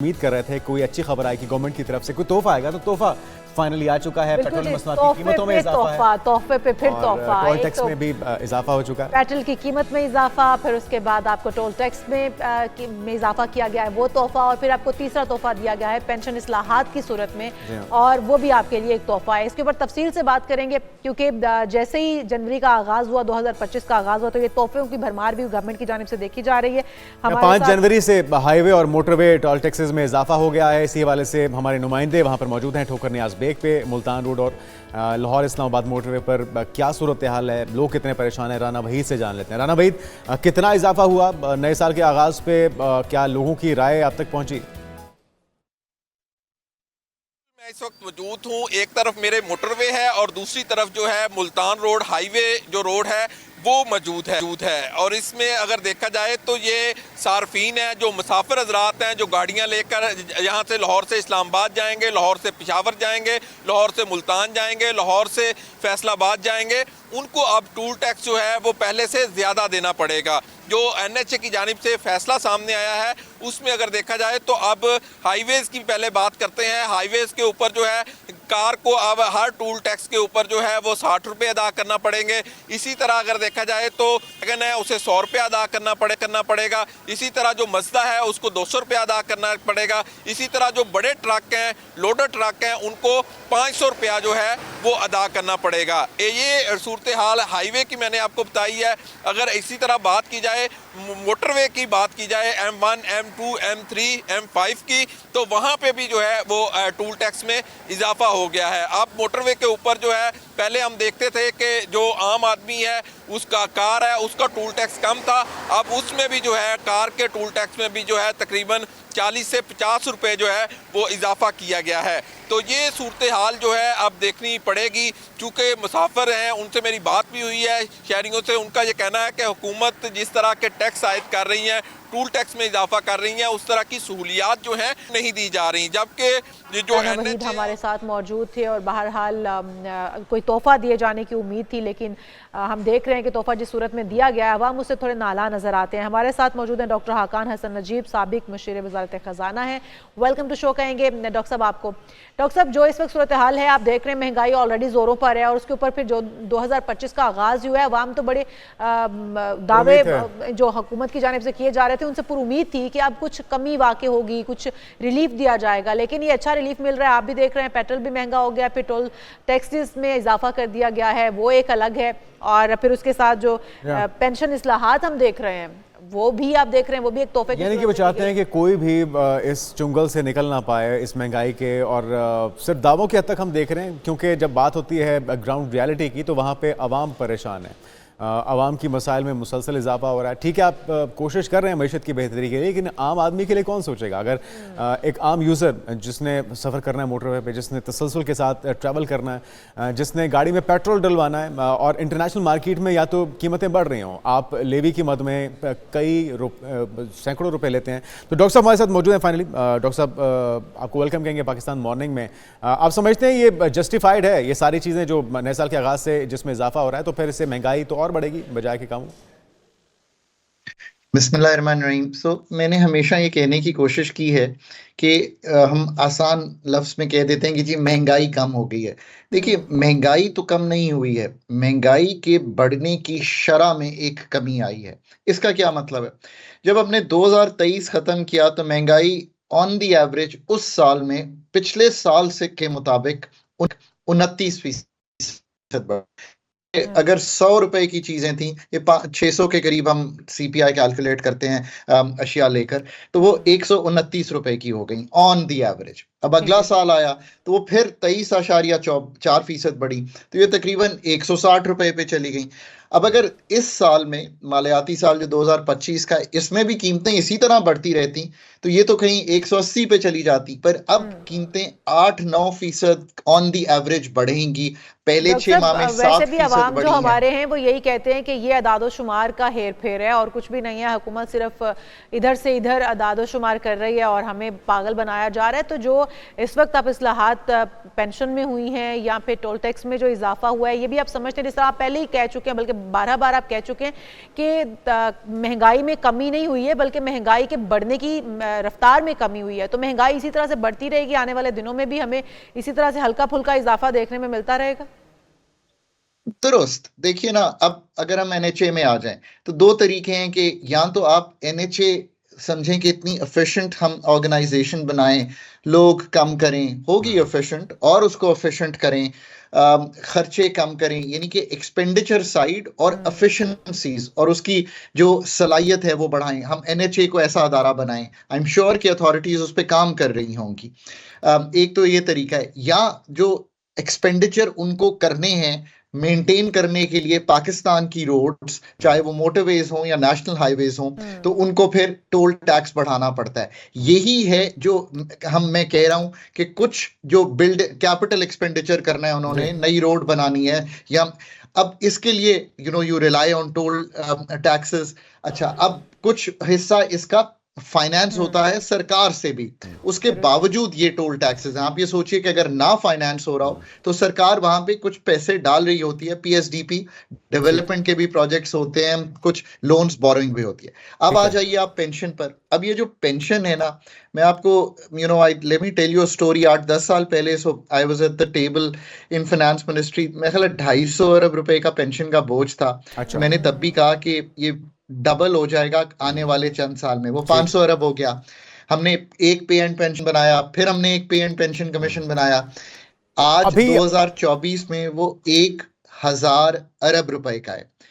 उम्मीद कर रहे थे कोई अच्छी खबर आएगी गवर्नमेंट की तरफ से, कोई तोहफा आएगा, तो तोहफा फाइनली आ चुका है। पेट्रोल मसनूआत की कीमतों में इजाफा है, तोहफे पे फिर तोहफा, टोल टैक्स में भी इजाफा हो चुका है। पेट्रोल की कीमत में इजाफा, फिर उसके बाद आपको टोल टैक्स में इजाफा किया गया है, वो तोहफा, और फिर आपको तीसरा तोहफा दिया गया है पेंशन इस्लाहात की सूरत में, और वो भी आपके लिए एक तोहफा है। इसके ऊपर तफसील से बात करेंगे, क्योंकि जैसे ही जनवरी का आगाज हुआ, 2025 का आगाज हुआ, तो ये तोहफों की भरमार भी गवर्नमेंट की जानिब से देखी जा रही है। 5 जनवरी से हाईवे और मोटरवे टोल टैक्सेस में इजाफा हो गया है। इसी हवाले से हमारे नुमाइंदे वहाँ पर मौजूद हैं। ठोकर नियाज बेग पे मुल्तान रोड और लाहौर इस्लामाबाद मोटरवे पर क्या सूरत हाल है, लोग कितने परेशान हैं, राना वहीद से जान लेते हैं। राना वहीद, कितना इजाफा हुआ नए साल के आगाज पे, क्या लोगों की राय आप तक पहुंची? मैं इस वक्त मौजूद हूँ, एक तरफ मेरे मोटरवे है और दूसरी तरफ जो है मुल्तान रोड हाईवे जो रोड है वो मौजूद है। और इसमें अगर देखा जाए तो ये सार्फिन है, जो मुसाफिर हजरात हैं, जो गाड़ियाँ लेकर यहाँ से लाहौर से इस्लामाबाद जाएंगे, लाहौर से पेशावर जाएंगे, लाहौर से मुल्तान जाएंगे, लाहौर से फैसलाबाद जाएंगे, उनको अब टूल टैक्स जो है वो पहले से ज़्यादा देना पड़ेगा। जो NHA की जानिब से फैसला सामने आया है उसमें अगर देखा जाए तो अब हाईवेज़ की पहले बात करते हैं। हाईवेज़ के ऊपर जो है कार को अब हर टूल टैक्स के ऊपर जो है वो 60 रुपये अदा करना पड़ेंगे। इसी तरह अगर देखा जाए तो वैगन है उसे 100 रुपये अदा करना पड़ेगा। इसी तरह जो मज़दा है उसको 200 रुपये अदा करना पड़ेगा। इसी तरह जो बड़े ट्रक हैं, लोडर ट्रक हैं, उनको 500 रुपया जो है वो अदा करना पड़ेगा। ये सूरत हाल हाईवे की मैंने आपको बताई है। अगर इसी तरह बात की जाए, मोटरवे की बात की जाए, M1, M2, M3, M5 की, तो वहाँ पे भी जो है वो टूल टैक्स में इजाफा हो गया है। अब मोटरवे के ऊपर जो है पहले हम देखते थे कि जो आम आदमी है उसका कार है उसका टूल टैक्स कम था, अब उसमें भी जो है कार के टूल टैक्स में भी जो है तकरीबन 40 से 50 रुपये जो है वो इजाफा किया गया है। तो ये सूरत हाल जो है अब देखनी पड़ेगी, चूँकि मुसाफिर हैं, उनसे मेरी बात भी हुई है शहरियों से। उनका ये कहना है कि हुकूमत जिस तरह के टैक्स आयद कर रही है, टूल टैक्स में इजाफा कर रही हैं, उस तरह की सहूलियात जो हैं नहीं दी जा रही। जबकि जो वहीद हमारे साथ मौजूद थे और बहरहाल कोई तोहफा दिए जाने की उम्मीद थी, लेकिन हम देख रहे हैं कि तोहफा जिस सूरत में दिया गया है अवाम उससे थोड़े नाला नजर आते हैं। हमारे साथ मौजूद हैं डॉक्टर हाकान हसन नजीब, साबिक मुशीर वज़ारत ख़ज़ाना है। वेलकम टू शो कहेंगे डॉक्टर साहब आपको। डॉक्टर साहब, जो इस वक्त सूरत हाल है, आप देख रहे हैं महंगाई ऑलरेडी जोरों पर है, और उसके ऊपर फिर जो 2025 का आगाज हुआ है, अवाम तो बड़े दावे जो हुकूमत की जानिब से किए जा रहे थे उनसे पूरी उम्मीद थी कि अब कुछ कमी वाक़ई होगी, कुछ रिलीफ दिया जाएगा, लेकिन ये अच्छा रिलीफ मिल रहा है। आप भी देख रहे हैं पेट्रोल भी महंगा हो गया, पेट्रोल टैक्सेस में इजाफा कर दिया गया है, वो एक अलग है, और फिर उसके साथ जो पेंशन इस्लाहात हम देख रहे हैं वो भी आप देख रहे हैं, वो भी एक तोहफे की, यानी कि वो चाहते हैं कि कोई भी इस चुंगल से निकल ना पाए इस महंगाई के। और सिर्फ दावों के हद तक हम देख रहे हैं, क्योंकि जब बात होती है ग्राउंड रियलिटी की तो वहाँ पे अवाम परेशान है, आवाम की मसाइल में मुसलसल इजाफा हो रहा है। ठीक है, आप कोशिश कर रहे हैं मईशत की बेहतरी के लिए, लेकिन आम आदमी के लिए कौन सोचेगा? अगर एक आम यूज़र जिसने सफ़र करना है मोटरवे पे, जिसने तसलसल के साथ ट्रैवल करना है, जिसने गाड़ी में पेट्रोल डलवाना है, और इंटरनेशनल मार्केट में या तो कीमतें बढ़ रही हों, आप लेवी की मद में कई सैकड़ों रुपये लेते हैं। तो डॉक्टर साहब हमारे साथ मौजूद हैं फाइनली। डॉक्टर साहब, आपको वेलकम कहेंगे पाकिस्तान मॉर्निंग में। आप समझते हैं ये जस्टिफाइड है, ये सारी चीज़ें जो नए साल के आगाज़ से जिसमें इजाफा हो रहा है, तो फिर इससे महंगाई तो बढ़ेगी बजाय के कम? बिस्मिल्लाहिर्रहमानिर्रहीम। मैंने हमेशा ये कहने की कोशिश की है कि हम आसान लफ्ज में कह देते हैं कि जी महंगाई कम हो गई है। देखिए, महंगाई तो कम नहीं हुई है, महंगाई के बढ़ने की शरह में एक कमी आई है। इसका क्या मतलब है? जब हमने 2023 खत्म किया तो महंगाई ऑन दी एवरेज उस साल में पिछले साल से के मुताबिक 29% बढ़। अगर 100 रुपए की चीजें थी, ये 600 के करीब हम CPI कैलकुलेट करते हैं अशिया लेकर, तो वो 129 रुपए की हो गई ऑन दी एवरेज। अब अगला साल आया तो वो फिर 23.4% बढ़ी, तो ये तकरीबन 160 रुपए पे चली गई। अब अगर इस साल में मालियाती साल जो 2025 का, इसमें भी कीमतें इसी तरह बढ़ती रहती तो ये तो कहीं 180 पे चली जाती, पर अब कीमतें 8-9% ऑन दी एवरेज बढ़ेंगी। पहले 6 माह में 7% बढ़ी जो हमारे हैं वो यही कहते हैं कि ये अदादो शुमार का हेर फेर है और कुछ भी नहीं है, हुकूमत सिर्फ इधर से इधर अदादो शुमार कर रही है और हमें पागल बनाया जा रहा है। तो जो इस वक्त आप इस्लाहात पेंशन में हुई हैं या फिर टोल टैक्स में जो इजाफा हुआ है, ये भी आप समझते हैं, जिस तरह आप पहले ही कह चुके हैं, बल्कि 12 बार आप कह चुके हैं कि महंगाई में कमी नहीं हुई है बल्कि महंगाई के बढ़ने की रफ्तार में कमी हुई है, तो महंगाई इसी तरह से बढ़ती रहेगी, आने वाले दिनों में भी हमें इसी तरह से हल्का फुल्का इजाफा देखने में मिलता रहेगा? दुरुस्त। देखिए ना, अब अगर हम एनएचए में आ जाएं तो दो तरीके हैं कि या तो आप एनएचए समझें कि इतनी एफिशिएंट हम ऑर्गेनाइजेशन बनाएं, लोग कम करें, होगी एफिशिएंट, और उसको एफिशिएंट करें, खर्चे कम करें, यानी कि एक्सपेंडिचर साइड और एफिशिएंसीज और उसकी जो सलाहियत है वो बढ़ाएं। हम एनएचए को ऐसा अदारा बनाएं। आई एम श्योर कि अथॉरिटीज उस पर काम कर रही होंगी। एक तो ये तरीका है, या जो एक्सपेंडिचर उनको करने हैं मेंटेन करने के लिए पाकिस्तान की रोड्स, चाहे वो मोटरवेज हों या नेशनल हाईवेज हों, तो उनको फिर टोल टैक्स बढ़ाना पड़ता है। यही है जो मैं कह रहा हूं कि कुछ जो बिल्ड कैपिटल एक्सपेंडिचर करना है उन्होंने, नई रोड बनानी है, या अब इसके लिए you rely on toll taxes. अच्छा, अब कुछ हिस्सा इसका फाइनेंस होता है सरकार से भी, उसके बावजूद ये टोल टैक्सेस हैं। आप ये सोचिए कि अगर ना फाइनेंस हो रहा हो तो सरकार वहां पे कुछ पैसे डाल रही होती है, पीएसडीपी डेवलपमेंट के भी प्रोजेक्ट्स होते हैं, कुछ लोन्स बोरोइंग भी होती है। अब आ जाइए आप पेंशन पर। अब ये जो पेंशन है ना, मैं आपको let me tell you a story. 8-10 साल पहले I was at the table in finance ministry. मेरे ख्याल 250 अरब रुपए का पेंशन का बोझ था। मैंने तब भी कहा कि ये डबल हो जाएगा आने वाले चंद साल में, वो 500 अरब हो गया। हमने एक पे एंड पेंशन बनाया, फिर हमने एक पे एंड पेंशन कमीशन बनाया। आज 2024 में वो 1000 अरब रुपए का है।